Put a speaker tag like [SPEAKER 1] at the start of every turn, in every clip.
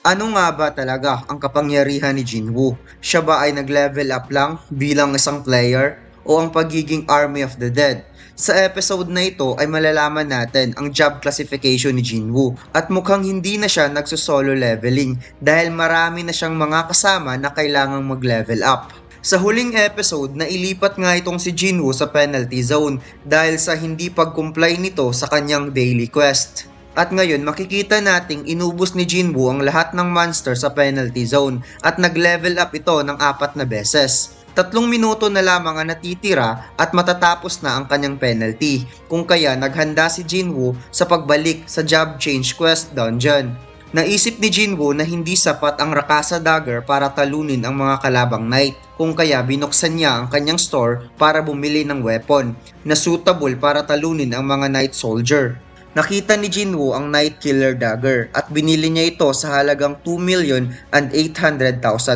[SPEAKER 1] Ano nga ba talaga ang kapangyarihan ni Jinwoo? Siya ba ay nag-level up lang bilang isang player o ang pagiging Army of the Dead? Sa episode na ito ay malalaman natin ang job classification ni Jinwoo at mukhang hindi na siya nagsusolo leveling dahil marami na siyang mga kasama na kailangang mag-level up. Sa huling episode, nailipat nga itong si Jinwoo sa penalty zone dahil sa hindi pag-comply nito sa kanyang daily quest. At ngayon makikita nating inubos ni Jinwoo ang lahat ng monster sa penalty zone at nag-level up ito ng 4 na beses. 3 minuto na lamang ang natitira at matatapos na ang kanyang penalty, kung kaya naghanda si Jinwoo sa pagbalik sa job change quest dungeon. Naisip ni Jinwoo na hindi sapat ang Rakasa Dagger para talunin ang mga kalabang knight, kung kaya binuksan niya ang kanyang store para bumili ng weapon na suitable para talunin ang mga knight soldier. Nakita ni Jinwoo ang Night Killer Dagger at binili niya ito sa halagang 2,800,000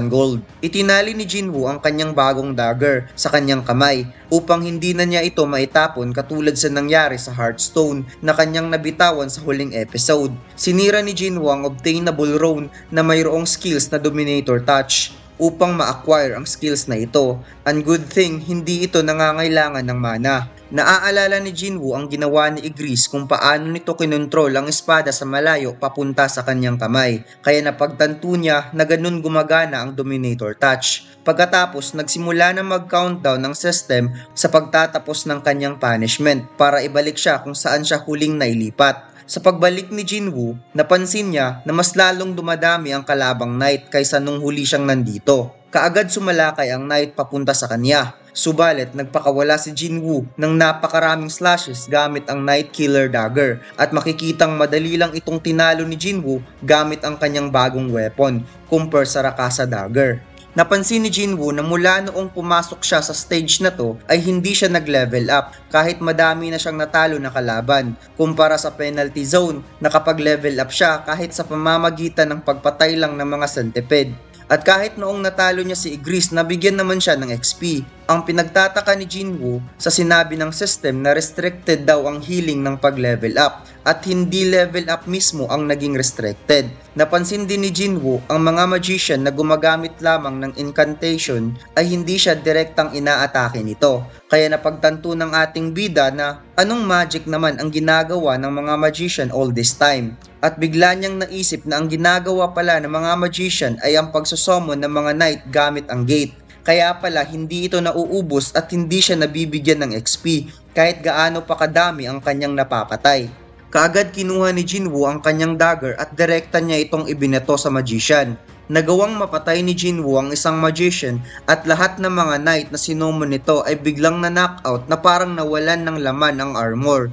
[SPEAKER 1] gold. Itinali ni Jinwoo ang kanyang bagong dagger sa kanyang kamay upang hindi na niya ito maitapon katulad sa nangyari sa Hearthstone na kanyang nabitawan sa huling episode. Sinira ni Jinwoo ang obtainable rune na mayroong skills na Dominator Touch upang ma-acquire ang skills na ito. Ang good thing, hindi ito nangangailangan ng mana. Naaalala ni Jinwoo ang ginawa ni Igris kung paano nito kinontrol ang espada sa malayo papunta sa kanyang kamay, kaya napagtanto niya na ganun gumagana ang Dominator Touch. Pagkatapos, nagsimula na mag-countdown ng system sa pagtatapos ng kanyang punishment para ibalik siya kung saan siya huling nailipat. Sa pagbalik ni Jinwoo, napansin niya na mas lalong dumadami ang kalabang knight kaysa nung huli siyang nandito. Kaagad sumalakay ang knight papunta sa kanya. Subalit nagpakawala si Jinwoo ng napakaraming slashes gamit ang Night Killer Dagger at makikitang madali lang itong tinalo ni Jinwoo gamit ang kanyang bagong weapon compare sa Rakasa Dagger. Napansin ni Jinwoo na mula noong pumasok siya sa stage na to ay hindi siya nag-level up kahit madami na siyang natalo na kalaban kumpara sa penalty zone na kapag level up siya kahit sa pamamagitan ng pagpatay lang ng mga centipede. At kahit noong natalo niya si Igris, nabigyan naman siya ng XP. Ang pinagtataka ni Jinwoo sa sinabi ng system na restricted daw ang healing ng pag-level up at hindi level up mismo ang naging restricted. Napansin din ni Jinwoo ang mga magician na gumagamit lamang ng incantation ay hindi siya direktang inaatake nito. Kaya napagtanto ng ating bida na anong magic naman ang ginagawa ng mga magician all this time. At bigla niyang naisip na ang ginagawa pala ng mga magician ay ang pagsusummon ng mga knight gamit ang gate. Kaya pala hindi ito nauubos at hindi siya nabibigyan ng XP kahit gaano pa kadami ang kanyang napapatay. Kaagad kinuha ni Jinwoo ang kanyang dagger at direkta niya itong ibinato sa magician. Nagawang mapatay ni Jinwoo ang isang magician at lahat ng mga knight na sinummon nito ay biglang na-knockout na parang nawalan ng laman ang armor.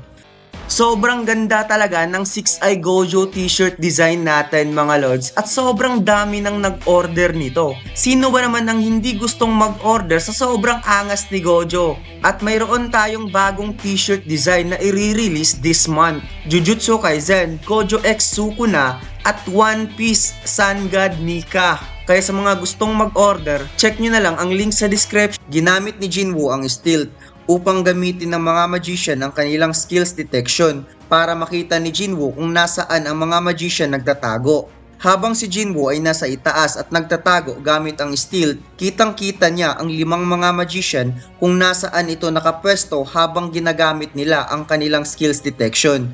[SPEAKER 1] Sobrang ganda talaga ng 6-Eye Gojo t-shirt design natin mga lords at sobrang dami nang nag-order nito. Sino ba naman ang hindi gustong mag-order sa sobrang angas ni Gojo? At mayroon tayong bagong t-shirt design na i-release this month. Jujutsu Kaisen, Gojo X Sukuna at One Piece Sun God Nika. Kaya sa mga gustong mag-order, check nyo na lang ang link sa description. Ginamit ni Jinwoo ang stealth upang gamitin ng mga magician ang kanilang skills detection para makita ni Jinwoo kung nasaan ang mga magician nagtatago. Habang si Jinwoo ay nasa itaas at nagtatago gamit ang stealth, kitang-kita niya ang 5 mga magician kung nasaan ito nakapwesto habang ginagamit nila ang kanilang skills detection.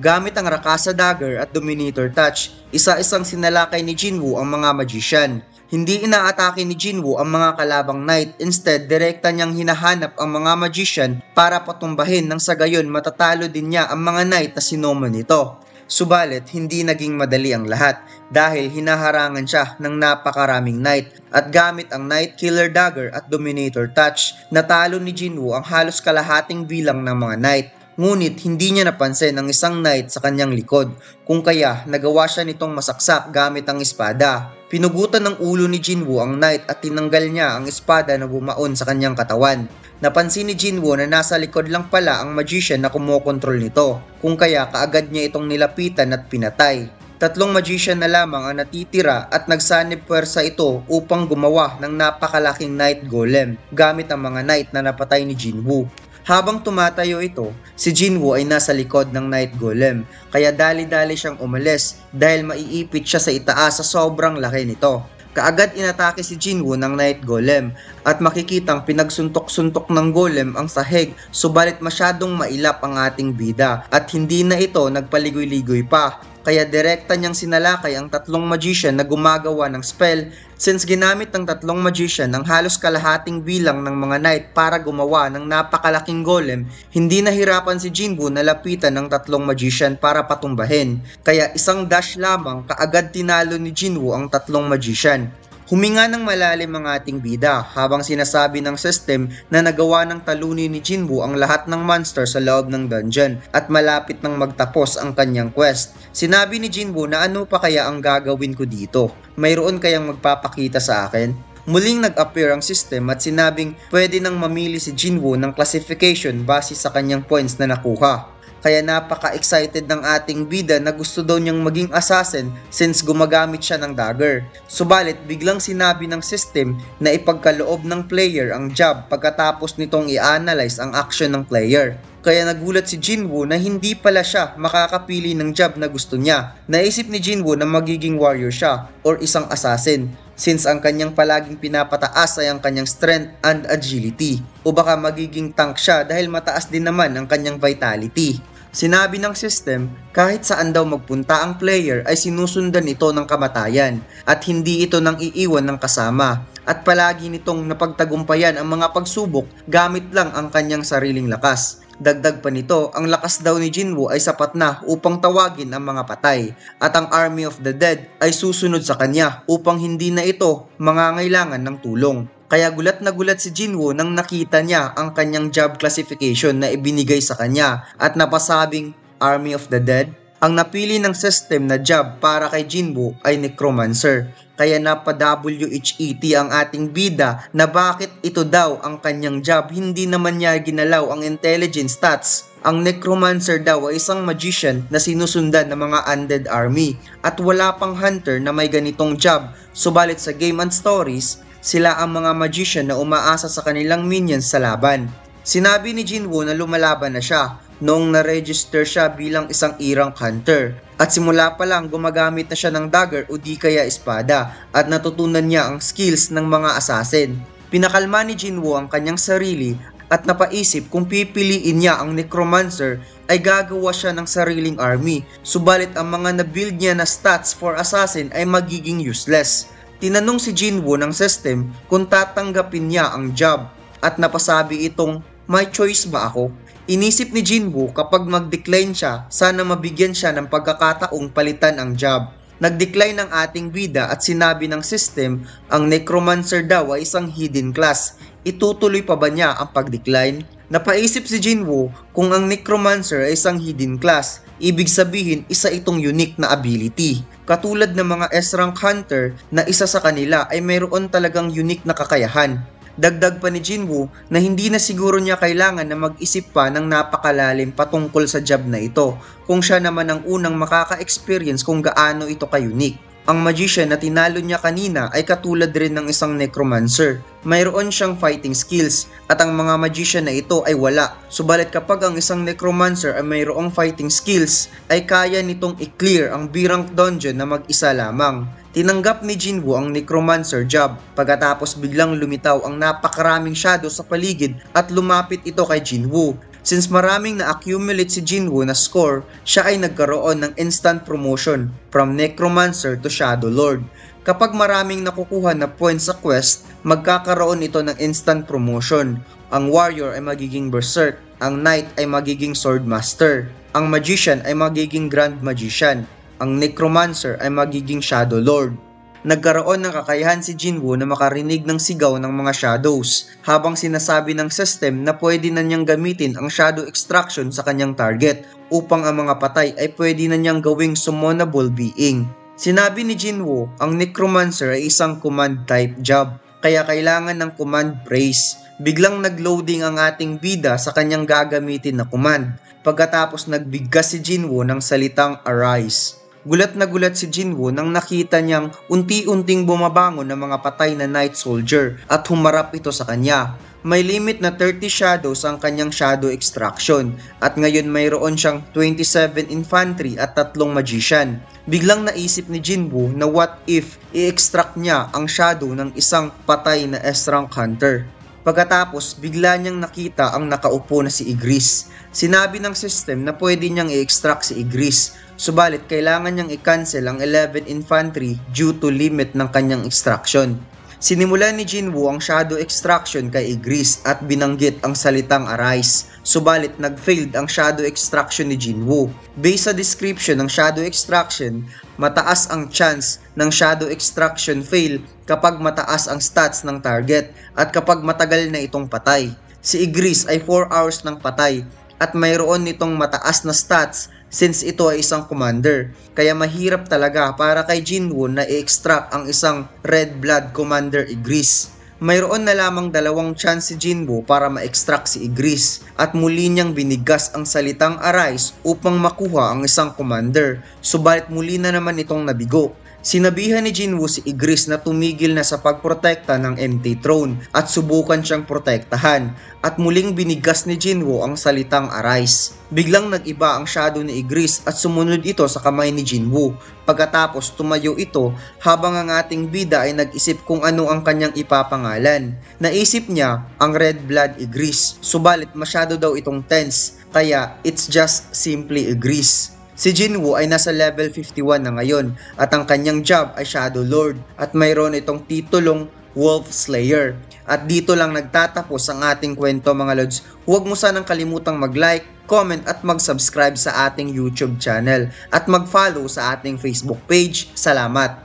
[SPEAKER 1] Gamit ang Rakasa Dagger at Dominator Touch, isa-isang sinalakay ni Jinwoo ang mga magician. Hindi inaatake ni Jinwoo ang mga kalabang knight, instead direkta niyang hinahanap ang mga magician para patumbahin nang sa gayon matatalo din niya ang mga knight na sinummon nito. Subalit hindi naging madali ang lahat dahil hinaharangan siya ng napakaraming knight at gamit ang Night Killer Dagger at Dominator Touch, natalo ni Jinwoo ang halos kalahating bilang ng mga knight. Ngunit hindi niya napansin ang isang knight sa kanyang likod, kung kaya nagawa siya nitong masaksak gamit ang espada. Pinugutan ng ulo ni Jinwoo ang knight at tinanggal niya ang espada na bumaon sa kanyang katawan. Napansin ni Jinwoo na nasa likod lang pala ang magician na kumokontrol nito, kung kaya kaagad niya itong nilapitan at pinatay. 3 magician na lamang ang natitira at nagsanib puwersa ito upang gumawa ng napakalaking Night Golem gamit ang mga knight na napatay ni Jinwoo. Habang tumatayo ito, si Jinwoo ay nasa likod ng Night Golem, kaya dali-dali siyang umalis dahil maiipit siya sa itaas sa sobrang laki nito. Kaagad inatake si Jinwoo ng Night Golem at makikitang pinagsuntok-suntok ng golem ang sahig, subalit masyadong mailap ang ating bida at hindi na ito nagpaligoy-ligoy pa. Kaya direkta niyang sinalakay ang tatlong magician na gumagawa ng spell, since ginamit ng tatlong magician ang halos kalahating bilang ng mga knight para gumawa ng napakalaking golem. Hindi nahirapan si Jinwoo na lapitan ng tatlong magician para patumbahin, kaya isang dash lamang kaagad tinalo ni Jinwoo ang tatlong magician. Huminga ng malalim ang ating bida habang sinasabi ng system na nagawa ng talunin ni Jinwoo ang lahat ng monster sa loob ng dungeon at malapit nang magtapos ang kanyang quest. Sinabi ni Jinwoo na ano pa kaya ang gagawin ko dito? Mayroon kayang magpapakita sa akin? Muling nag-appear ang system at sinabing pwede nang mamili si Jinwoo ng classification base sa kanyang points na nakuha. Kaya napaka-excited ng ating bida na gusto daw niyang maging assassin since gumagamit siya ng dagger. Subalit biglang sinabi ng system na ipagkaloob ng player ang job pagkatapos nitong i-analyze ang action ng player. Kaya nagulat si Jinwoo na hindi pala siya makakapili ng job na gusto niya. Naisip ni Jinwoo na magiging warrior siya or isang assassin, since ang kanyang palaging pinapataas ay ang kanyang strength and agility. O baka magiging tank siya dahil mataas din naman ang kanyang vitality. Sinabi ng system kahit saan daw magpunta ang player ay sinusundan ito ng kamatayan at hindi ito nang iiwan ng kasama at palagi nitong napagtagumpayan ang mga pagsubok gamit lang ang kanyang sariling lakas. Dagdag pa nito, ang lakas daw ni Jinwoo ay sapat na upang tawagin ang mga patay at ang Army of the Dead ay susunod sa kanya upang hindi na ito mangangailangan ng tulong. Kaya gulat na gulat si Jinwoo nang nakita niya ang kanyang job classification na ibinigay sa kanya at napasabing Army of the Dead. Ang napili ng system na job para kay Jinwoo ay Necromancer. Kaya napa-WHET ang ating bida na bakit ito daw ang kanyang job, hindi naman niya ginalaw ang intelligence stats. Ang Necromancer daw ay isang magician na sinusundan ng mga undead army at wala pang hunter na may ganitong job. Subalit sa game and stories, sila ang mga magician na umaasa sa kanilang minions sa laban. Sinabi ni Jinwoo na lumalaban na siya noong na-register siya bilang isang E-rank hunter at simula pa lang gumagamit na siya ng dagger o di kaya espada at natutunan niya ang skills ng mga assassin. Pinakalma ni Jinwoo ang kanyang sarili at napaisip kung pipiliin niya ang Necromancer ay gagawa siya ng sariling army, subalit ang mga na-build niya na stats for assassin ay magiging useless. Tinanong si Jinwoo ng system kung tatanggapin niya ang job at napasabi itong, "May choice ba ako?" Inisip ni Jinwoo kapag mag-decline siya, sana mabigyan siya ng pagkakataong palitan ang job. Nag-decline ang ating bida at sinabi ng system ang Necromancer daw ay isang hidden class. Itutuloy pa ba niya ang pag-decline? Napaisip si Jinwoo kung ang Necromancer ay isang hidden class, ibig sabihin isa itong unique na ability. Katulad ng mga S-rank hunter na isa sa kanila ay mayroon talagang unique na kakayahan. Dagdag pa ni Jinwoo na hindi na siguro niya kailangan na mag-isip pa ng napakalalim patungkol sa job na ito kung siya naman ang unang makaka-experience kung gaano ito ka-unique. Ang magician na tinalo niya kanina ay katulad rin ng isang necromancer. Mayroon siyang fighting skills at ang mga magician na ito ay wala. Subalit kapag ang isang necromancer ay mayroong fighting skills ay kaya nitong i-clear ang B-rank dungeon na mag-isa lamang. Tinanggap ni Jinwoo ang necromancer job pagkatapos biglang lumitaw ang napakaraming shadow sa paligid at lumapit ito kay Jinwoo. Since maraming na-accumulate si Jinwoo na score, siya ay nagkaroon ng instant promotion from Necromancer to Shadow Lord. Kapag maraming nakukuha na points sa quest, magkakaroon ito ng instant promotion. Ang Warrior ay magiging Berserk, ang Knight ay magiging Sword Master, ang Magician ay magiging Grand Magician, ang Necromancer ay magiging Shadow Lord. Nagkaroon ng kakayahan si Jinwoo na makarinig ng sigaw ng mga shadows habang sinasabi ng system na pwede na niyang gamitin ang shadow extraction sa kanyang target upang ang mga patay ay pwede na niyang gawing summonable being. Sinabi ni Jinwoo ang Necromancer ay isang command type job kaya kailangan ng command phrase. Biglang nagloading ang ating bida sa kanyang gagamitin na command pagkatapos nagbigkas si Jinwoo ng salitang arise. Gulat na gulat si Jinwoo nang nakita niyang unti-unting bumabangon ng mga patay na Night Soldier at humarap ito sa kanya. May limit na 30 shadows ang kanyang shadow extraction at ngayon mayroon siyang 27 infantry at 3 magician. Biglang naisip ni Jinwoo na what if i-extract niya ang shadow ng isang patay na S-rank hunter. Pagkatapos, bigla niyang nakita ang nakaupo na si Igris. Sinabi ng system na pwede niyang i-extract si Igris, subalit kailangan niyang i-cancel ang 11 infantry due to limit ng kanyang extraction. Sinimulan ni Jinwoo ang shadow extraction kay Igris at binanggit ang salitang arise, subalit nag-failed ang shadow extraction ni Jinwoo. Based sa description ng shadow extraction, mataas ang chance ng shadow extraction fail kapag mataas ang stats ng target at kapag matagal na itong patay. Si Igris ay 4 hours ng patay at mayroon nitong mataas na stats since ito ay isang commander. Kaya mahirap talaga para kay Jinwoo na i-extract ang isang Red Blood Commander Igris. Mayroon na lamang 2 chance si Jinwoo para ma-extract si Igris at muli niyang binigas ang salitang arise upang makuha ang isang commander, subalit muli na naman itong nabigo. Sinabihan ni Jinwoo si Igris na tumigil na sa pagprotekta ng empty throne at subukan siyang protektahan at muling binigas ni Jinwoo ang salitang arise. Biglang nag-iba ang shadow ni Igris at sumunod ito sa kamay ni Jinwoo. Pagkatapos tumayo ito habang ang ating bida ay nag-isip kung ano ang kanyang ipapangalan. Naisip niya ang Red Blood Igris, subalit masyado daw itong tense kaya it's just simply Igris. Si Jinwoo ay nasa level 51 na ngayon at ang kanyang job ay Shadow Lord at mayroon itong titulong Wolf Slayer. At dito lang nagtatapos ang ating kwento mga lods. Huwag mo sanang kalimutang mag-like, comment at mag-subscribe sa ating YouTube channel at mag-follow sa ating Facebook page. Salamat!